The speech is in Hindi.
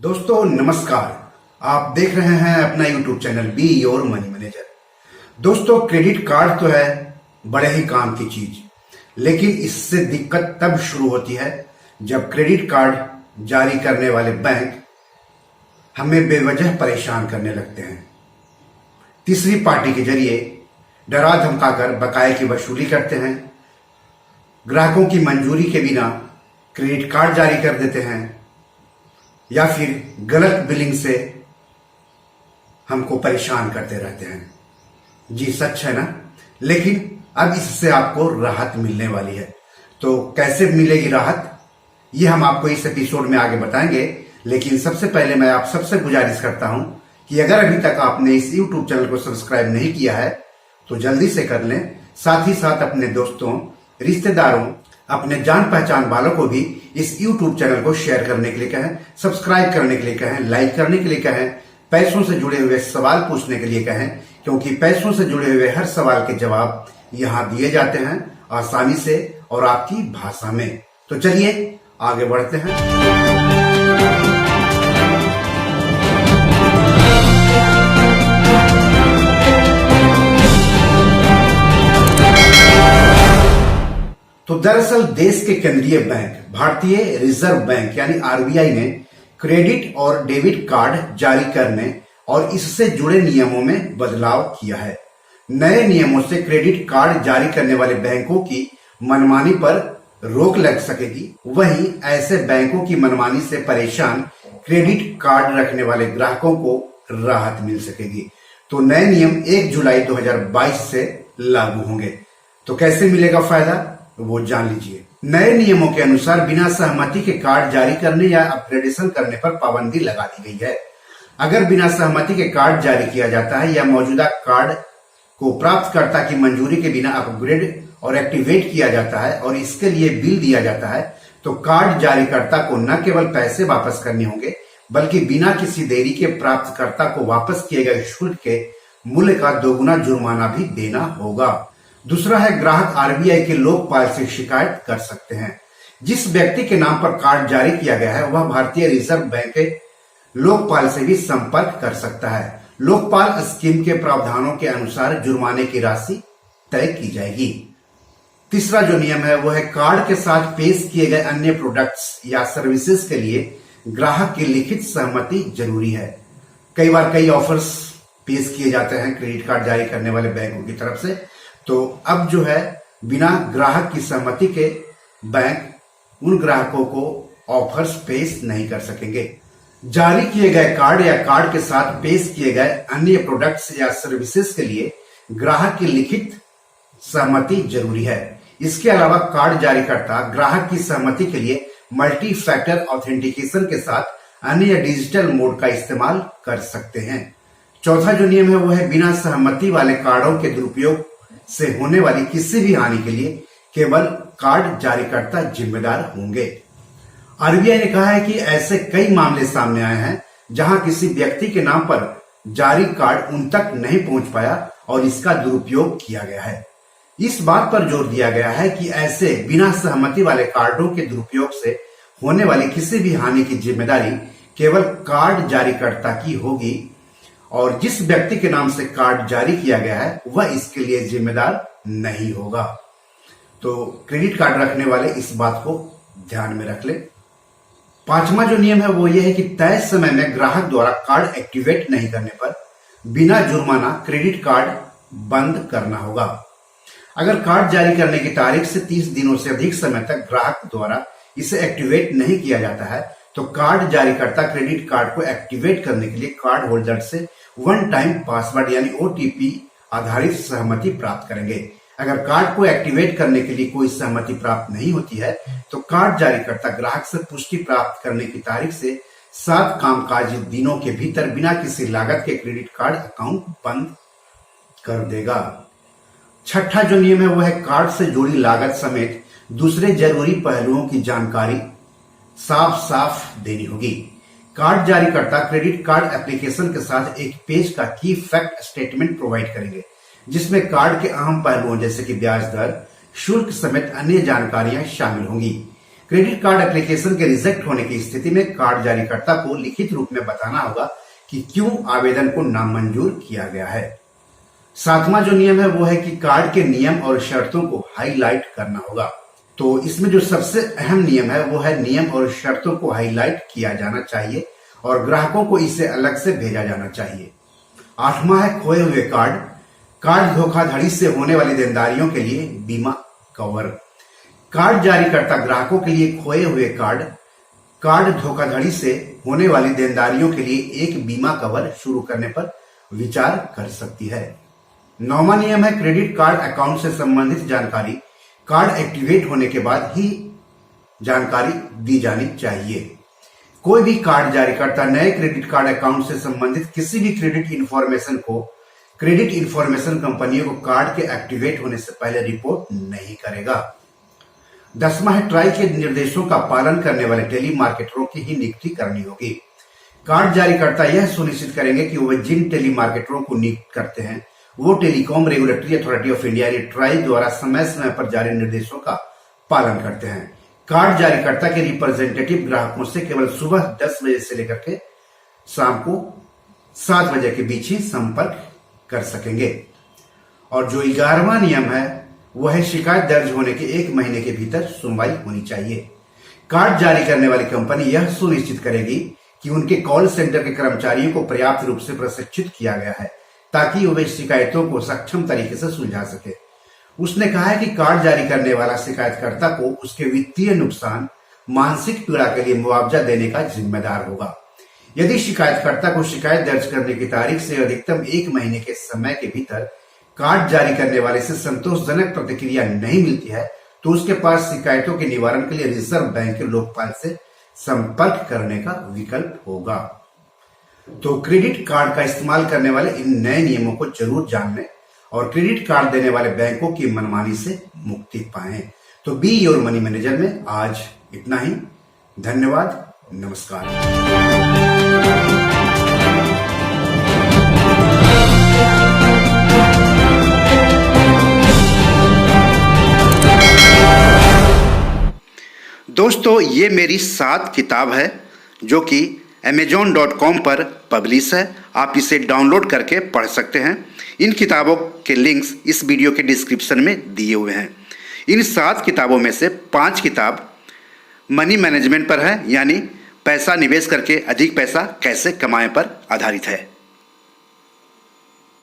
दोस्तों नमस्कार। आप देख रहे हैं अपना YouTube channel be your money manager. दोस्तों क्रेडिट कार्ड तो है बड़े ही काम की चीज, लेकिन इससे दिक्कत तब शुरू होती है जब क्रेडिट कार्ड जारी करने वाले बैंक हमें बेवजह परेशान करने लगते हैं। तीसरी पार्टी के जरिए डरा धमकाकर बकाये की वसूली करते हैं, ग्राहकों की मंजूरी के बिना क्रेडिट कार्ड जारी कर देते हैं या फिर गलत बिलिंग से हमको परेशान करते रहते हैं। जी सच है ना। लेकिन अब इससे आपको राहत मिलने वाली है। तो कैसे मिलेगी राहत, ये हम आपको इस एपिसोड में आगे बताएंगे। लेकिन सबसे पहले मैं आप सबसे गुजारिश करता हूं कि अगर अभी तक आपने इस यूट्यूब चैनल को सब्सक्राइब नहीं किया है तो जल्दी से कर लें। साथ ही साथ अपने दोस्तों, रिश्तेदारों, अपने जान पहचान वालों को भी इस YouTube चैनल को शेयर करने के लिए कहें, सब्सक्राइब करने के लिए कहें, लाइक करने के लिए कहें, पैसों से जुड़े हुए सवाल पूछने के लिए कहें, क्योंकि पैसों से जुड़े हुए हर सवाल के जवाब यहाँ दिए जाते हैं आसानी से और आपकी भाषा में। तो चलिए आगे बढ़ते हैं। तो दरअसल देश के केंद्रीय बैंक भारतीय रिजर्व बैंक यानी आरबीआई ने क्रेडिट और डेबिट कार्ड जारी करने और इससे जुड़े नियमों में बदलाव किया है। नए नियमों से क्रेडिट कार्ड जारी करने वाले बैंकों की मनमानी पर रोक लग सकेगी। वहीं ऐसे बैंकों की मनमानी से परेशान क्रेडिट कार्ड रखने वाले ग्राहकों को राहत मिल सकेगी। तो नए नियम 1 जुलाई 2022 से लागू होंगे। तो कैसे मिलेगा फायदा वो जान लीजिए। नए नियमों के अनुसार बिना सहमति के कार्ड जारी करने या अपग्रेडेशन करने पर पाबंदी लगा दी गई है। अगर बिना सहमति के कार्ड जारी किया जाता है या मौजूदा कार्ड को प्राप्तकर्ता की मंजूरी के बिना अपग्रेड और एक्टिवेट किया जाता है और इसके लिए बिल दिया जाता है, तो कार्ड जारीकर्ता को न केवल पैसे वापस करने होंगे बल्कि बिना किसी देरी के प्राप्तकर्ता को वापस किए गए शुल्क के मूल्य का दोगुना जुर्माना भी देना होगा। दूसरा है, ग्राहक आरबीआई के लोकपाल से शिकायत कर सकते हैं। जिस व्यक्ति के नाम पर कार्ड जारी किया गया है वह भारतीय रिजर्व बैंक के लोकपाल से भी संपर्क कर सकता है। लोकपाल स्कीम के प्रावधानों के अनुसार जुर्माने की राशि तय की जाएगी। तीसरा जो नियम है वो है, कार्ड के साथ पेश किए गए अन्य प्रोडक्ट्स या सर्विसेज के लिए ग्राहक की लिखित सहमति जरूरी है। कई बार कई ऑफर्स पेश किए जाते हैं क्रेडिट कार्ड जारी करने वाले बैंकों की तरफ से, तो अब जो है बिना ग्राहक की सहमति के बैंक उन ग्राहकों को ऑफर्स पेश नहीं कर सकेंगे। जारी किए गए कार्ड या कार्ड के साथ पेश किए गए अन्य प्रोडक्ट्स या सर्विसेज के लिए ग्राहक की लिखित सहमति जरूरी है। इसके अलावा कार्ड जारीकर्ता ग्राहक की सहमति के लिए मल्टी फैक्टर ऑथेंटिकेशन के साथ अन्य डिजिटल मोड का इस्तेमाल कर सकते हैं। चौथा जो नियम है वो है, बिना सहमति वाले कार्डों के दुरुपयोग से होने वाली किसी भी हानि के लिए केवल कार्ड जारीकर्ता जिम्मेदार होंगे। आरबीआई ने कहा है कि ऐसे कई मामले सामने आए हैं जहां किसी व्यक्ति के नाम पर जारी कार्ड उन तक नहीं पहुंच पाया और इसका दुरुपयोग किया गया है। इस बात पर जोर दिया गया है कि ऐसे बिना सहमति वाले कार्डों के दुरुपयोग से होने वाली किसी भी हानि की जिम्मेदारी केवल कार्ड जारीकर्ता की होगी और जिस व्यक्ति के नाम से कार्ड जारी किया गया है वह इसके लिए जिम्मेदार नहीं होगा। तो क्रेडिट कार्ड रखने वाले इस बात को ध्यान में रख ले। पांचवा जो नियम है वो ये है कि तय समय में ग्राहक द्वारा कार्ड एक्टिवेट नहीं करने पर बिना जुर्माना क्रेडिट कार्ड बंद करना होगा। अगर कार्ड जारी करने की तारीख से 30 दिनों से अधिक समय तक ग्राहक द्वारा इसे एक्टिवेट नहीं किया जाता है तो कार्ड जारीकर्ता क्रेडिट कार्ड को एक्टिवेट करने के लिए कार्ड होल्डर से वन टाइम पासवर्ड यानी ओटीपी आधारित सहमति प्राप्त करेंगे। अगर कार्ड को एक्टिवेट करने के लिए कोई सहमति प्राप्त नहीं होती है तो कार्ड जारीकर्ता ग्राहक से पुष्टि प्राप्त करने की तारीख से 7 कामकाजी दिनों के भीतर बिना किसी लागत के क्रेडिट कार्ड अकाउंट बंद कर देगा। छठा जो नियम है वो है, कार्ड से जुड़ी लागत समेत दूसरे जरूरी पहलुओं की जानकारी साफ साफ देनी होगी। कार्ड जारीकर्ता क्रेडिट कार्ड एप्लीकेशन के साथ एक पेज का की फैक्ट स्टेटमेंट प्रोवाइड करेंगे जिसमें कार्ड के अहम पहलुओं जैसे कि ब्याज दर, शुल्क समेत अन्य जानकारियां शामिल होंगी। क्रेडिट कार्ड एप्लीकेशन के रिजेक्ट होने की स्थिति में कार्ड जारीकर्ता को लिखित रूप में बताना होगा कि क्यों आवेदन को नामंजूर किया गया है। सातवां जो नियम है वो है कि कार्ड के नियम और शर्तों को हाईलाइट करना होगा। तो इसमें जो सबसे अहम नियम है वो है नियम और शर्तों को हाईलाइट किया जाना चाहिए और ग्राहकों को इसे अलग से भेजा जाना चाहिए। आठवां है खोए हुए कार्ड। कार्ड धोखाधड़ी से होने वाली देनदारियों के लिए बीमा कवर। कार्ड जारीकर्ता ग्राहकों के लिए खोए हुए कार्ड धोखाधड़ी से होने वाली देनदारियों के लिए एक बीमा कवर शुरू करने पर विचार कर सकती है। नौवां नियम है क्रेडिट कार्ड अकाउंट से संबंधित जानकारी कार्ड एक्टिवेट होने के बाद ही जानकारी दी जानी चाहिए। कोई भी कार्ड जारीकर्ता नए क्रेडिट कार्ड अकाउंट से संबंधित किसी भी क्रेडिट इंफॉर्मेशन को क्रेडिट इंफॉर्मेशन कंपनियों को कार्ड के एक्टिवेट होने से पहले रिपोर्ट नहीं करेगा। 10वां है ट्राई के निर्देशों का पालन करने वाले टेली मार्केटरों की ही नियुक्ति करनी होगी। कार्ड जारीकर्ता यह सुनिश्चित करेंगे कि वे जिन टेली मार्केटरों को नियुक्त करते हैं वो telecom regulatory authority of India यानी ट्राई द्वारा समय समय पर जारी निर्देशों का पालन करते हैं। कार्ड जारीकर्ता के रिप्रेजेंटेटिव ग्राहकों से केवल सुबह 10 बजे से लेकर के शाम को 7 बजे के बीच ही संपर्क कर सकेंगे। और जो 11वां नियम है वह है शिकायत दर्ज होने के 1 महीने के भीतर सुनवाई होनी चाहिए। कार्ड जारी करने वाली कंपनी यह सुनिश्चित करेगी कि उनके कॉल सेंटर के कर्मचारियों को पर्याप्त रूप से प्रशिक्षित किया गया है ताकि वे शिकायतों को सक्षम तरीके से सुलझा सके। उसने कहा है कि कार्ड जारी करने वाला शिकायतकर्ता को उसके वित्तीय नुकसान, मानसिक पीड़ा के लिए मुआवजा देने का जिम्मेदार होगा। यदि शिकायतकर्ता को शिकायत दर्ज करने की तारीख से अधिकतम 1 महीने के समय के भीतर कार्ड जारी करने वाले से संतोषजनक प्रतिक्रिया नहीं मिलती है तो उसके पास शिकायतों के निवारण के लिए रिजर्व बैंक के लोकपाल से संपर्क करने का विकल्प होगा। तो क्रेडिट कार्ड का इस्तेमाल करने वाले इन नए नियमों को जरूर जान लें और क्रेडिट कार्ड देने वाले बैंकों की मनमानी से मुक्ति पाएं। तो बी योर मनी मैनेजर में आज इतना ही। धन्यवाद, नमस्कार। दोस्तों, ये मेरी 7 किताब है जो कि amazon.com पर पब्लिश है। आप इसे डाउनलोड करके पढ़ सकते हैं। इन किताबों के लिंक्स इस वीडियो के डिस्क्रिप्शन में दिए हुए हैं। इन 7 किताबों में से 5 किताब मनी मैनेजमेंट पर है, यानी पैसा निवेश करके अधिक पैसा कैसे कमाएं पर आधारित है।